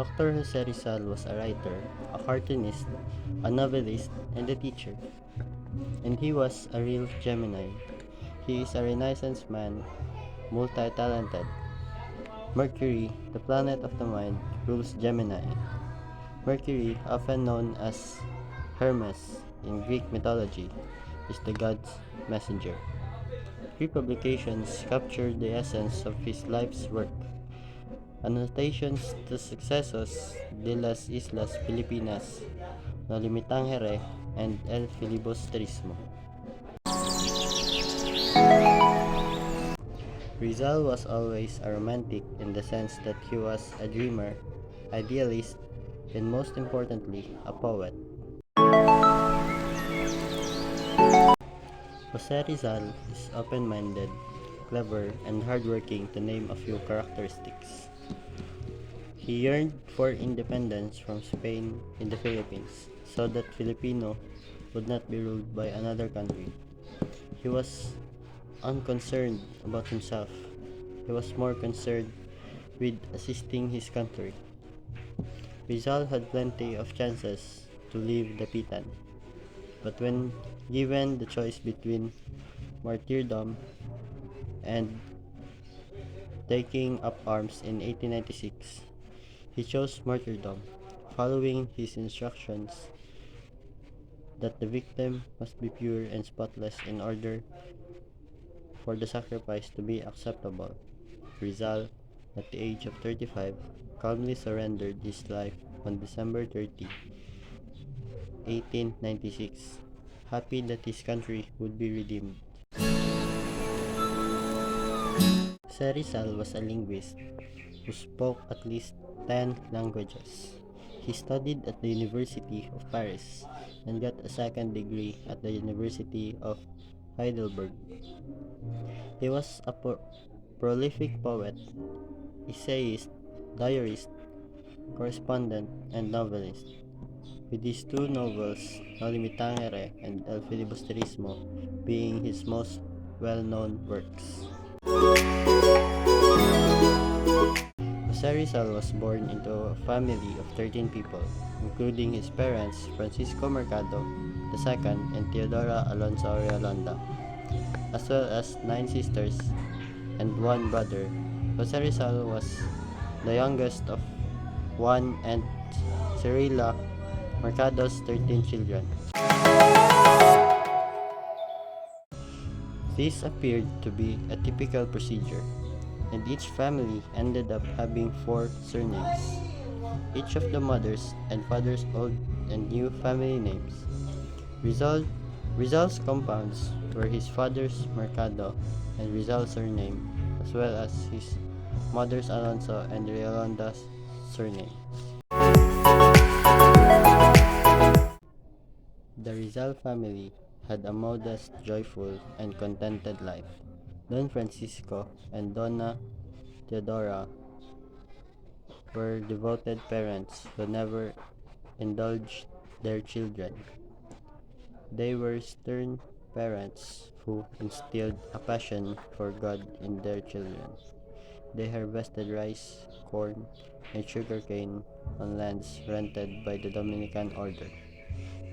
Dr. Jose Rizal was a writer, a cartoonist, a novelist, and a teacher. And he was a real Gemini. He is a Renaissance man, multi-talented. Mercury, the planet of the mind, rules Gemini. Mercury, often known as Hermes in Greek mythology, is the god's messenger. Three publications capture the essence of his life's work. Annotations to Sucesos de las Islas Filipinas, No Limitangere, and El Filibusterismo. Rizal was always a romantic in the sense that he was a dreamer, idealist, and most importantly, a poet. Jose Rizal is open-minded, clever, and hardworking, to name a few characteristics. He yearned for independence from Spain in the Philippines so that Filipino would not be ruled by another country. He was unconcerned about himself. He was more concerned with assisting his country. Rizal had plenty of chances to leave the Pitan, but when given the choice between martyrdom and taking up arms in 1896, he chose martyrdom, following his instructions that the victim must be pure and spotless in order for the sacrifice to be acceptable. Rizal, at the age of 35, calmly surrendered his life on December 30, 1896, happy that his country would be redeemed. Jose Rizal was a linguist who spoke at least 10 languages. He studied at the University of Paris and got a second degree at the University of Heidelberg. He was a prolific poet, essayist, diarist, correspondent, and novelist, with his two novels, No Limitangere and El Filibusterismo, being his most well-known works. Jose Rizal was born into a family of 13 people, including his parents Francisco Mercado II and Teodora Alonso Realonda, as well as 9 sisters and 1 brother. Jose Rizal was the youngest of Juan and Cirila Mercado's 13 children. This appeared to be a typical procedure, and each family ended up having 4 surnames, each of the mother's and father's old and new family names. Rizal's compounds were his father's Mercado and Rizal's surname, as well as his mother's Alonso and Realonda's surname. The Rizal family had a modest, joyful, and contented life. Don Francisco and Donna Teodora were devoted parents who never indulged their children. They were stern parents who instilled a passion for God in their children. They harvested rice, corn, and sugarcane on lands rented by the Dominican order.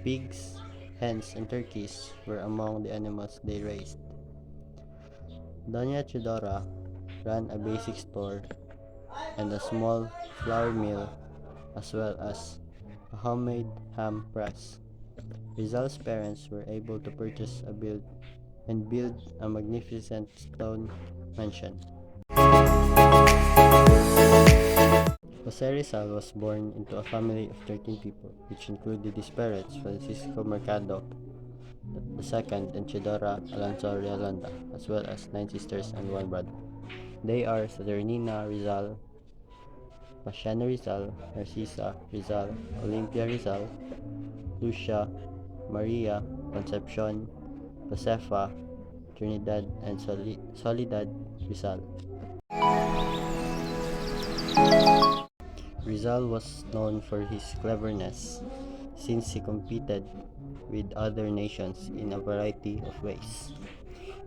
Pigs, hens, and turkeys were among the animals they raised. Doña Chidora ran a basic store and a small flour mill, as well as a homemade ham press. Rizal's parents were able to purchase a build a magnificent stone mansion. Jose Rizal was born into a family of 13 people, which included his parents, Francisco Mercado II and Chidora Alonso Realonda, as well as 9 sisters and 1 brother. They are Saturnina Rizal, Pasiano Rizal, Narcisa Rizal, Olympia Rizal, Lucia, Maria, Concepcion, Josefa, Trinidad, and Soledad Rizal. Rizal was known for his cleverness, since he competed with other nations in a variety of ways.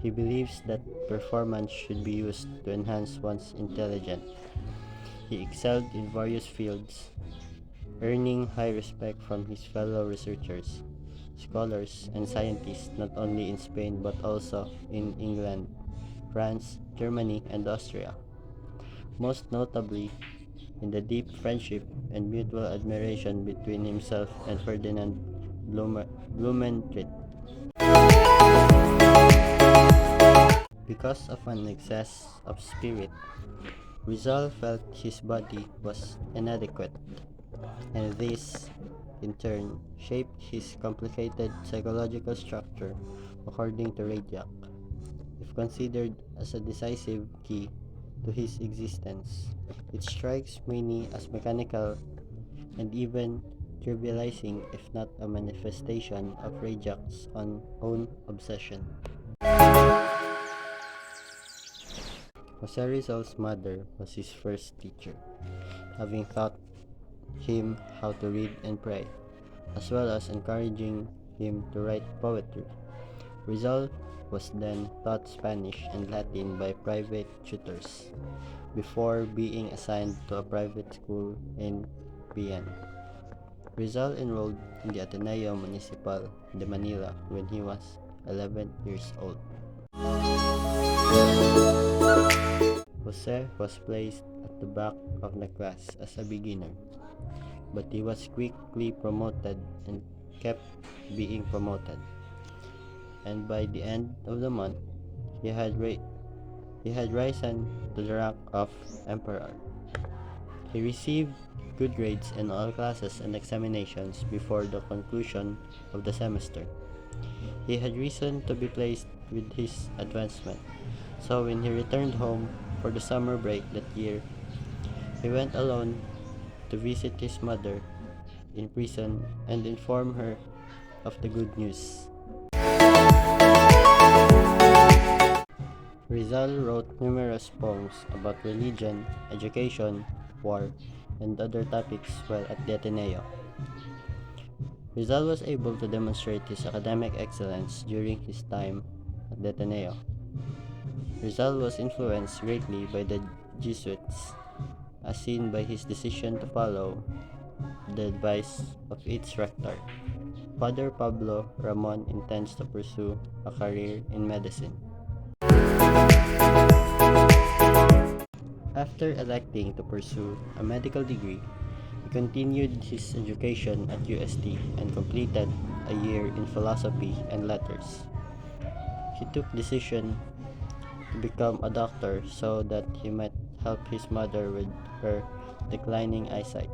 He believes that performance should be used to enhance one's intelligence. He excelled in various fields, earning high respect from his fellow researchers, scholars, and scientists not only in Spain but also in England, France, Germany, and Austria. Most notably, in the deep friendship and mutual admiration between himself and Ferdinand Blumentritt. Because of an excess of spirit, Rizal felt his body was inadequate, and this, in turn, shaped his complicated psychological structure, according to Radiak, if considered as a decisive key to his existence. It strikes many as mechanical and even trivializing, if not a manifestation of Radiak's own obsession. Jose Rizal's mother was his first teacher, having taught him how to read and pray, as well as encouraging him to write poetry. Rizal was then taught Spanish and Latin by private tutors, before being assigned to a private school in Bien. Rizal enrolled in the Ateneo Municipal de Manila when he was 11 years old. Jose was placed at the back of the class as a beginner, but he was quickly promoted and kept being promoted. And by the end of the month, he had risen to the rank of emperor. He received good grades in all classes and examinations before the conclusion of the semester. He had reason to be pleased with his advancement, so when he returned home for the summer break that year, he went alone to visit his mother in prison and inform her of the good news. Rizal wrote numerous poems about religion, education, war, and other topics while at the Ateneo. Rizal was able to demonstrate his academic excellence during his time at the Ateneo. Rizal was influenced greatly by the Jesuits, as seen by his decision to follow the advice of its rector. Father Pablo Ramon intends to pursue a career in medicine. After electing to pursue a medical degree, he continued his education at UST and completed a year in philosophy and letters. He took decision to become a doctor so that he might help his mother with her declining eyesight.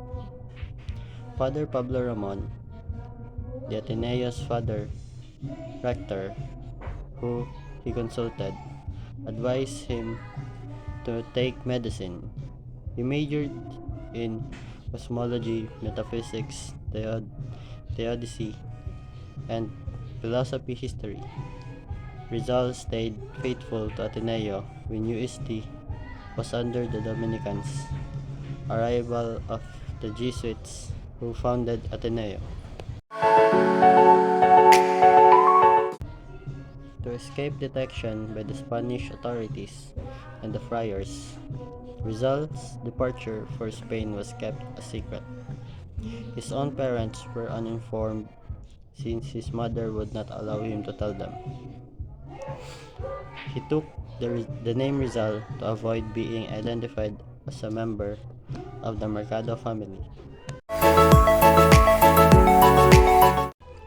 Father Pablo Ramon, the Ateneo's father rector, who he consulted, advised him to take medicine. He majored in cosmology, metaphysics, theodicy, and philosophy history. Rizal stayed faithful to Ateneo when UST was under the Dominicans, a rival of the Jesuits who founded Ateneo. To escape detection by the Spanish authorities and the friars, Rizal's departure for Spain was kept a secret. His own parents were uninformed since his mother would not allow him to tell them. He took the name Rizal to avoid being identified as a member of the Mercado family.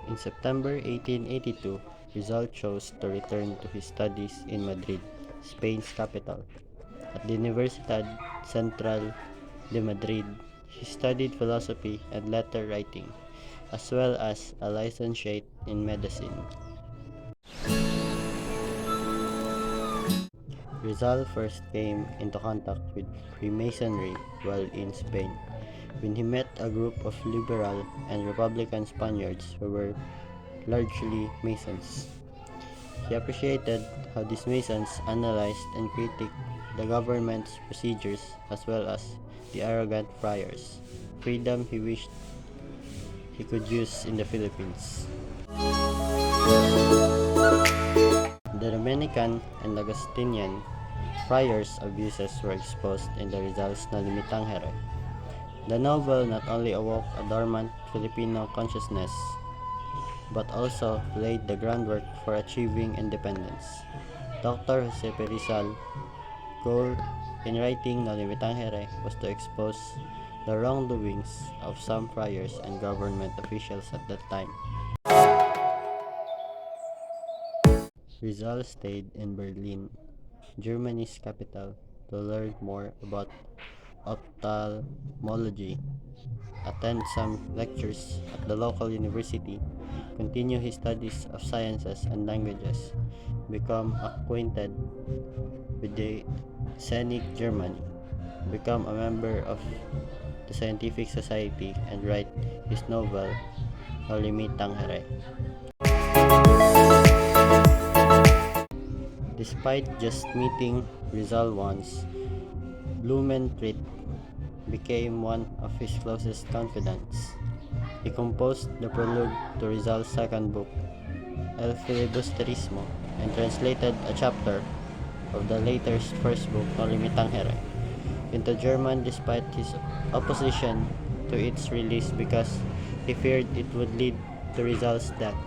In September 1882, Rizal chose to return to his studies in Madrid, Spain's capital. At the Universidad Central de Madrid, he studied philosophy and letter writing, as well as a licentiate in medicine. Rizal first came into contact with Freemasonry while in Spain, when he met a group of liberal and Republican Spaniards who were largely Masons. He appreciated how these Masons analyzed and critiqued the government's procedures as well as the arrogant friars, freedom he wished he could use in the Philippines. The Dominican and Augustinian Friars' abuses were exposed in the Rizal's Nalimitang Here. The novel not only awoke a dormant Filipino consciousness, but also laid the groundwork for achieving independence. Dr. Jose Rizal's goal in writing Nalimitang Here was to expose the wrongdoings of some friars and government officials at that time. Rizal stayed in Berlin, Germany's capital, to learn more about ophthalmology, attend some lectures at the local university, continue his studies of sciences and languages, become acquainted with the scenic Germany, become a member of the scientific society, and write his novel Nalimitang Here. Despite just meeting Rizal once, Blumentritt became one of his closest confidants. He composed the prologue to Rizal's second book, El Filibusterismo, and translated a chapter of the latter's first book, Nalimitang Here, into German despite his opposition to its release because he feared it would lead to Rizal's death.